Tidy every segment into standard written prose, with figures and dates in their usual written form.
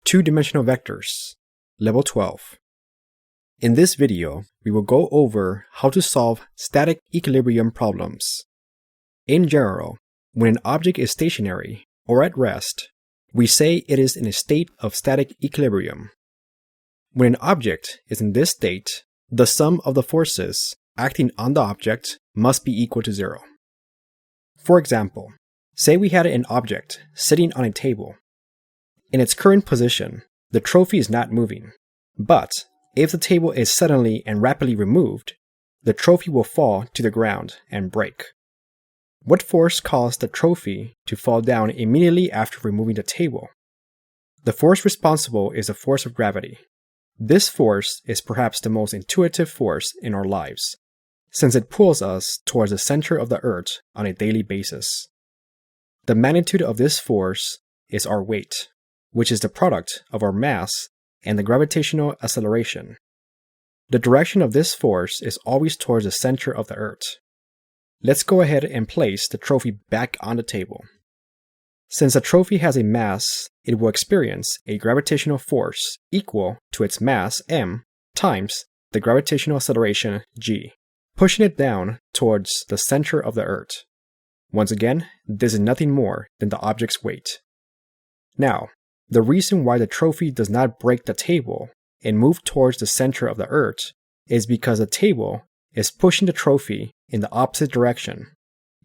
Two-dimensional vectors, level 12. In this video, we will go over how to solve static equilibrium problems. In general, when an object is stationary or at rest, we say it is in a state of static equilibrium. When an object is in this state, the sum of the forces acting on the object must be equal to 0. For example, say we had an object sitting on a table. In its current position, the trophy is not moving, but if the table is suddenly and rapidly removed, the trophy will fall to the ground and break. What force caused the trophy to fall down immediately after removing the table? The force responsible is the force of gravity. This force is perhaps the most intuitive force in our lives, since it pulls us towards the center of the earth on a daily basis. The magnitude of this force is our weight, which is the product of our mass and the gravitational acceleration. The direction of this force is always towards the center of the earth. Let's go ahead and place the trophy back on the table. Since the trophy has a mass, it will experience a gravitational force equal to its mass m times the gravitational acceleration g, pushing it down towards the center of the earth. Once again, this is nothing more than the object's weight. Now, the reason why the trophy does not break the table and move towards the center of the earth is because the table is pushing the trophy in the opposite direction,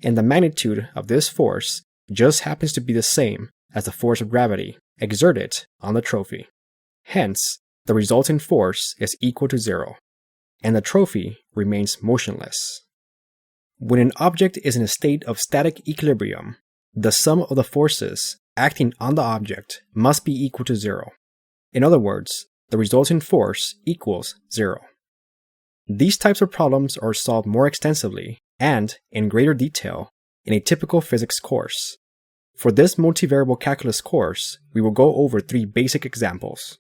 and the magnitude of this force just happens to be the same as the force of gravity exerted on the trophy. Hence, the resulting force is equal to 0, and the trophy remains motionless. When an object is in a state of static equilibrium, the sum of the forces acting on the object must be equal to 0. In other words, the resulting force equals 0. These types of problems are solved more extensively and in greater detail in a typical physics course. For this multivariable calculus course, we will go over 3 basic examples.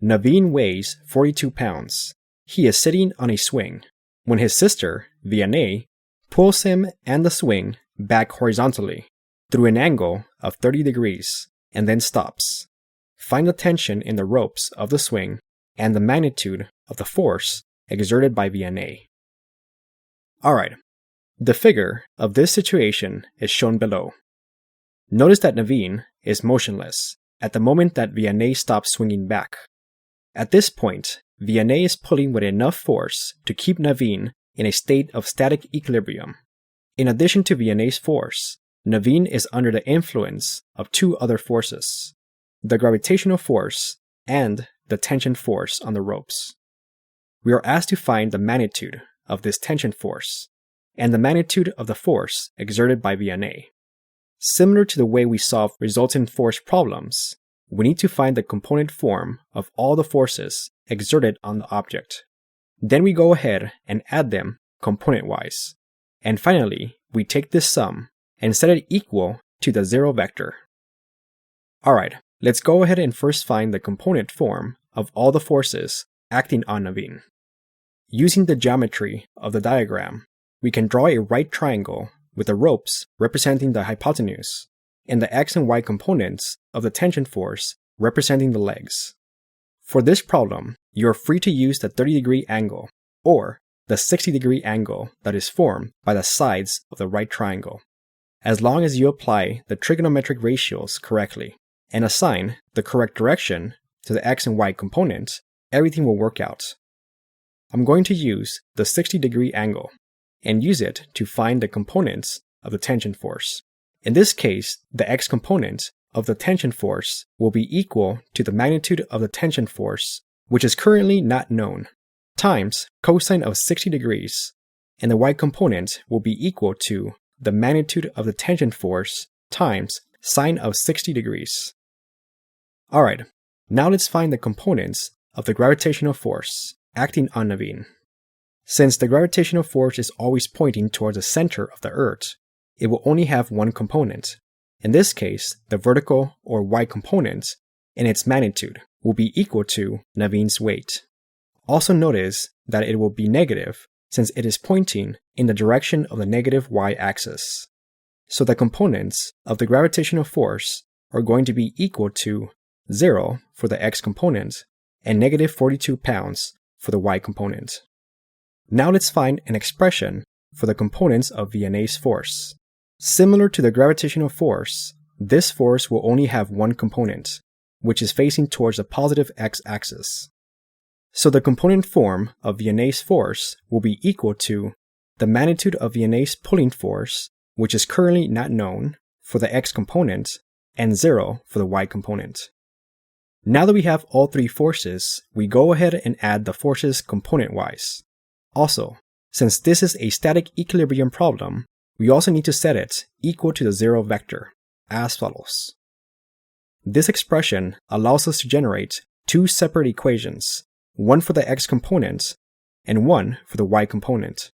Naveen weighs 42 pounds. He is sitting on a swing when his sister, Vianney, pulls him and the swing back horizontally through an angle of 30 degrees and then stops. Find the tension in the ropes of the swing and the magnitude of the force exerted by Vianney. Alright, the figure of this situation is shown below. Notice that Naveen is motionless at the moment that Vianney stops swinging back. At this point, Vianney is pulling with enough force to keep Naveen in a state of static equilibrium. In addition to Vianney's force, Naveen is under the influence of 2 other forces, the gravitational force and the tension force on the ropes. We are asked to find the magnitude of this tension force and the magnitude of the force exerted by Vianney. Similar to the way we solve resultant force problems, we need to find the component form of all the forces exerted on the object. Then we go ahead and add them component-wise. And finally, we take this sum and set it equal to the 0 vector. Alright, let's go ahead and first find the component form of all the forces acting on Naveen. Using the geometry of the diagram, we can draw a right triangle with the ropes representing the hypotenuse and the x and y components of the tension force representing the legs. For this problem, you are free to use the 30-degree angle or the 60-degree angle that is formed by the sides of the right triangle, as long as you apply the trigonometric ratios correctly and assign the correct direction to the x and y components, everything will work out. I'm going to use the 60-degree angle and use it to find the components of the tension force. In this case, the x component of the tension force will be equal to the magnitude of the tension force, which is currently not known, times cosine of 60 degrees, and the y component will be equal to the magnitude of the tension force times sine of 60 degrees. Alright, now let's find the components of the gravitational force acting on Naveen. Since the gravitational force is always pointing towards the center of the earth, it will only have one component. In this case, the vertical or y component and its magnitude will be equal to Naveen's weight. Also notice that it will be negative since it is pointing in the direction of the negative y-axis. So the components of the gravitational force are going to be equal to 0 for the x component and negative 42 pounds for the y component. Now let's find an expression for the components of VNA's force. Similar to the gravitational force, this force will only have one component, which is facing towards the positive x-axis. So the component form of VNA's force will be equal to the magnitude of VNA's pulling force, which is currently not known, for the x component, and 0 for the y component. Now that we have all three forces, we go ahead and add the forces component-wise. Also, since this is a static equilibrium problem, we also need to set it equal to the 0 vector, as follows. This expression allows us to generate two separate equations, one for the x component and one for the y component.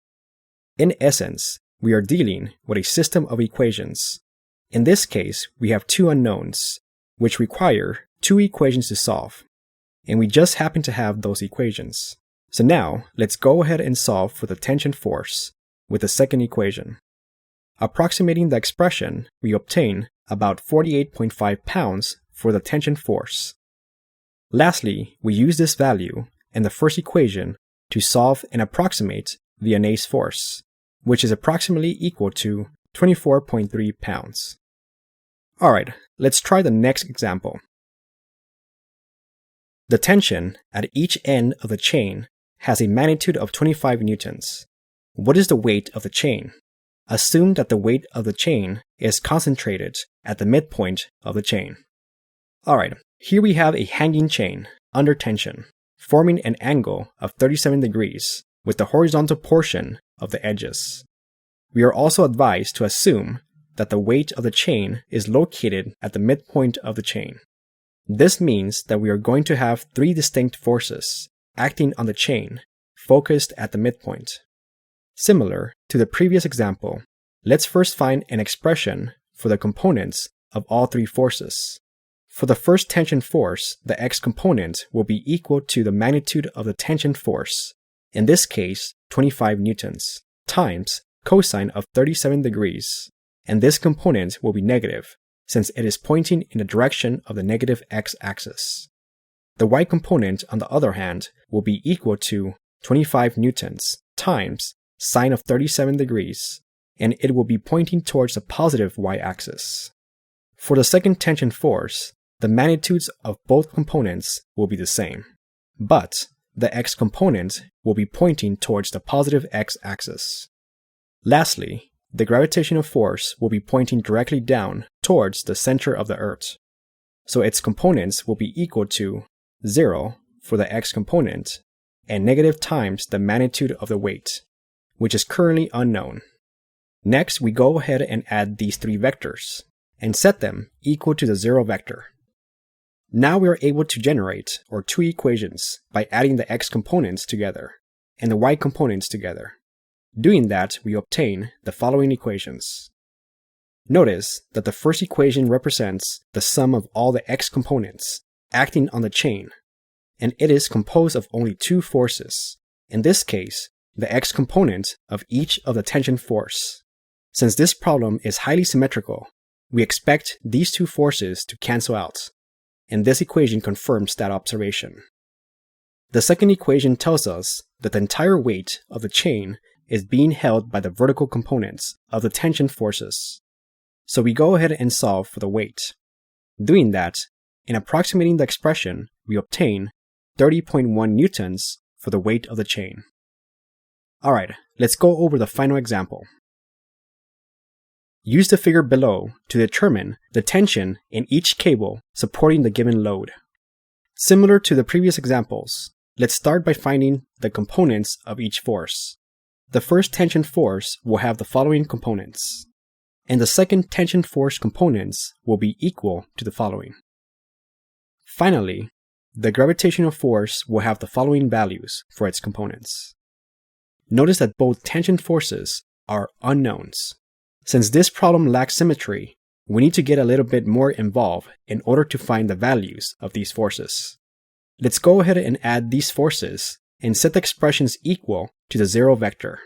In essence, we are dealing with a system of equations. In this case, we have two unknowns, which require two equations to solve, and we just happen to have those equations. So now, let's go ahead and solve for the tension force with the second equation. Approximating the expression, we obtain about 48.5 pounds for the tension force. Lastly, we use this value in the first equation to solve and approximate VNA's force, which is approximately equal to 24.3 pounds. Alright, let's try the next example. The tension at each end of the chain has a magnitude of 25 newtons. What is the weight of the chain? Assume that the weight of the chain is concentrated at the midpoint of the chain. Alright, here we have a hanging chain under tension, forming an angle of 37 degrees with the horizontal portion of the edges. We are also advised to assume that the weight of the chain is located at the midpoint of the chain. This means that we are going to have three distinct forces acting on the chain, focused at the midpoint. Similar to the previous example, let's first find an expression for the components of all three forces. For the first tension force, the x component will be equal to the magnitude of the tension force, in this case 25 newtons, times cosine of 37 degrees, and this component will be negative, since it is pointing in the direction of the negative x-axis. The y component, on the other hand, will be equal to 25 newtons times sine of 37 degrees, and it will be pointing towards the positive y-axis. For the second tension force, the magnitudes of both components will be the same, but the x component will be pointing towards the positive x-axis. Lastly, the gravitational force will be pointing directly down towards the center of the Earth, so its components will be equal to 0 for the x component and negative times the magnitude of the weight, which is currently unknown. Next, we go ahead and add these three vectors and set them equal to the 0 vector. Now we are able to generate our two equations by adding the x components together and the y components together. Doing that, we obtain the following equations. Notice that the first equation represents the sum of all the x components acting on the chain, and it is composed of only two forces, in this case, the x component of each of the tension force. Since this problem is highly symmetrical, we expect these two forces to cancel out, and this equation confirms that observation. The second equation tells us that the entire weight of the chain is being held by the vertical components of the tension forces. So we go ahead and solve for the weight. Doing that, in approximating the expression, we obtain 30.1 newtons for the weight of the chain. Alright, let's go over the final example. Use the figure below to determine the tension in each cable supporting the given load. Similar to the previous examples, let's start by finding the components of each force. The first tension force will have the following components, and the second tension force components will be equal to the following. Finally, the gravitational force will have the following values for its components. Notice that both tension forces are unknowns. Since this problem lacks symmetry, we need to get a little bit more involved in order to find the values of these forces. Let's go ahead and add these forces and set the expressions equal to the 0 vector.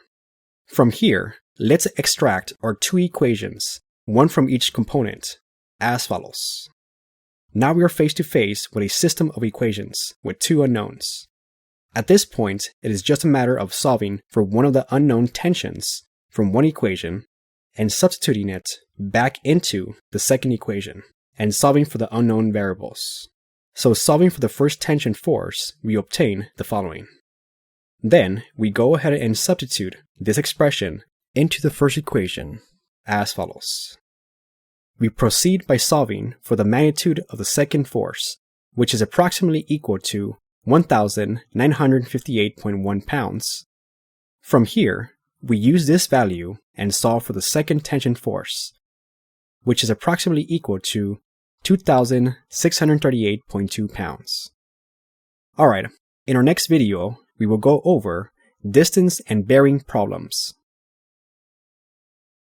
From here, let's extract our two equations, one from each component, as follows. Now we are face to face with a system of equations with two unknowns. At this point, it is just a matter of solving for one of the unknown tensions from one equation and substituting it back into the second equation and solving for the unknown variables. So solving for the first tension force, we obtain the following. Then we go ahead and substitute this expression into the first equation as follows. We proceed by solving for the magnitude of the second force, which is approximately equal to 1,958.1 pounds. From here, we use this value and solve for the second tension force, which is approximately equal to 2,638.2 pounds. Alright, in our next video, we will go over distance and bearing problems.